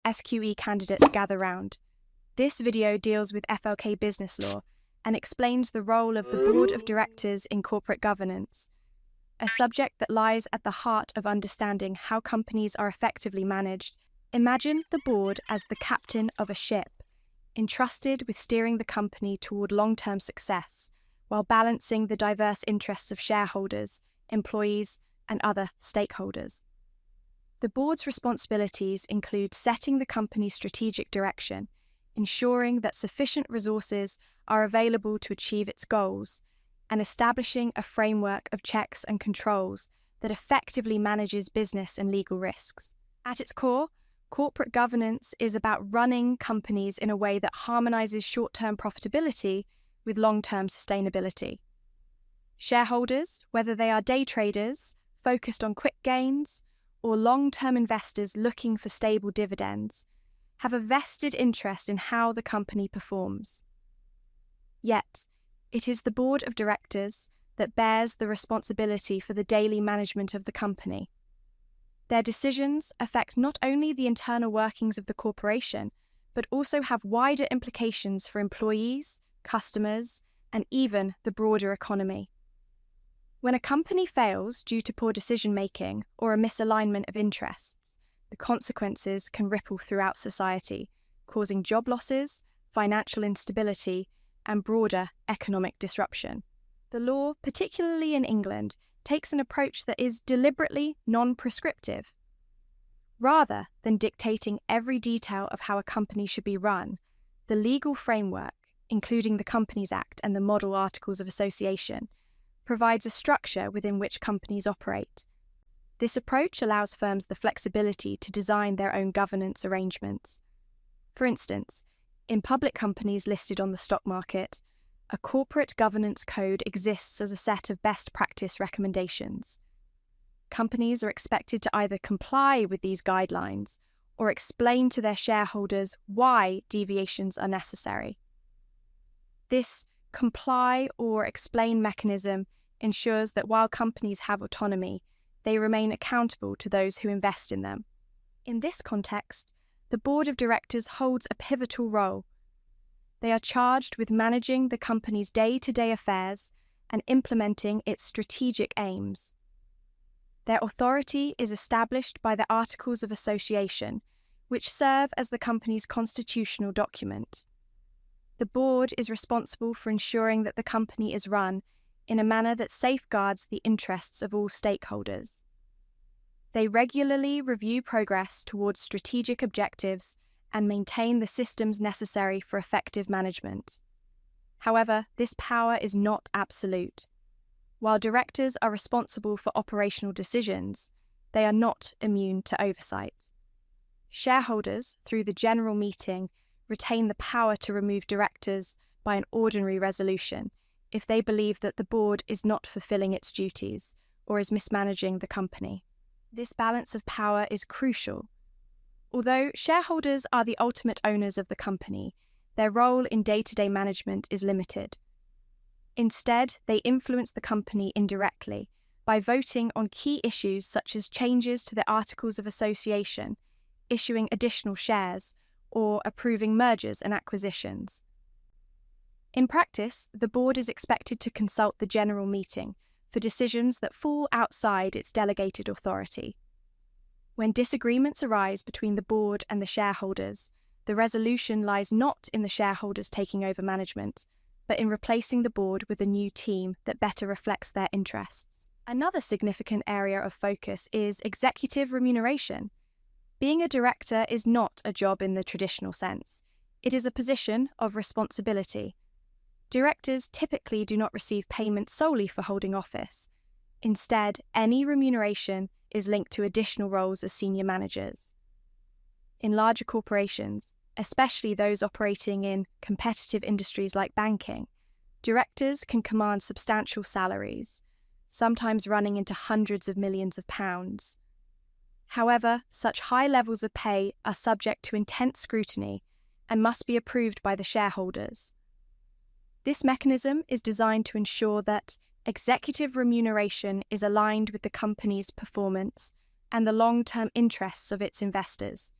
SQE candidates gather round. This video deals with FLK business law and explains the role of the board of directors in corporate governance, a subject that lies at the heart of understanding how companies are effectively managed. Imagine the board as the captain of a ship, entrusted with steering the company toward long-term success, while balancing the diverse interests of shareholders, employees, and other stakeholders. The board's responsibilities include setting the company's strategic direction, ensuring that sufficient resources are available to achieve its goals, and establishing a framework of checks and controls that effectively manages business and legal risks. At its core, corporate governance is about running companies in a way that harmonizes short-term profitability with long-term sustainability. Shareholders, whether they are day traders focused on quick gains or long-term investors looking for stable dividends, have a vested interest in how the company performs. Yet, it is the board of directors that bears the responsibility for the daily management of the company. Their decisions affect not only the internal workings of the corporation, but also have wider implications for employees, customers, and even the broader economy. When a company fails due to poor decision-making or a misalignment of interests, the consequences can ripple throughout society, causing job losses, financial instability, and broader economic disruption. The law, particularly in England, takes an approach that is deliberately non-prescriptive. Rather than dictating every detail of how a company should be run, the legal framework, including the Companies Act and the Model Articles of Association, provides a structure within which companies operate. This approach allows firms the flexibility to design their own governance arrangements. For instance, in public companies listed on the stock market, a corporate governance code exists as a set of best practice recommendations. Companies are expected to either comply with these guidelines or explain to their shareholders why deviations are necessary. This comply or explain mechanism ensures that while companies have autonomy, they remain accountable to those who invest in them. In this context, the board of directors holds a pivotal role. They are charged with managing the company's day-to-day affairs and implementing its strategic aims. Their authority is established by the Articles of Association, which serve as the company's constitutional document. The board is responsible for ensuring that the company is run in a manner that safeguards the interests of all stakeholders. They regularly review progress towards strategic objectives and maintain the systems necessary for effective management. However, this power is not absolute. While directors are responsible for operational decisions, they are not immune to oversight. Shareholders, through the general meeting, retain the power to remove directors by an ordinary resolution if they believe that the board is not fulfilling its duties or is mismanaging the company. This balance of power is crucial. Although shareholders are the ultimate owners of the company, their role in day-to-day management is limited. Instead, they influence the company indirectly by voting on key issues such as changes to the Articles of Association, issuing additional shares, or approving mergers and acquisitions. In practice, the board is expected to consult the general meeting for decisions that fall outside its delegated authority. When disagreements arise between the board and the shareholders, the resolution lies not in the shareholders taking over management, but in replacing the board with a new team that better reflects their interests. Another significant area of focus is executive remuneration. Being a director is not a job in the traditional sense. It is a position of responsibility. Directors typically do not receive payment solely for holding office. Instead, any remuneration is linked to additional roles as senior managers. In larger corporations, especially those operating in competitive industries like banking, directors can command substantial salaries, sometimes running into hundreds of millions of pounds. However, such high levels of pay are subject to intense scrutiny and must be approved by the shareholders. This mechanism is designed to ensure that executive remuneration is aligned with the company's performance and the long-term interests of its investors.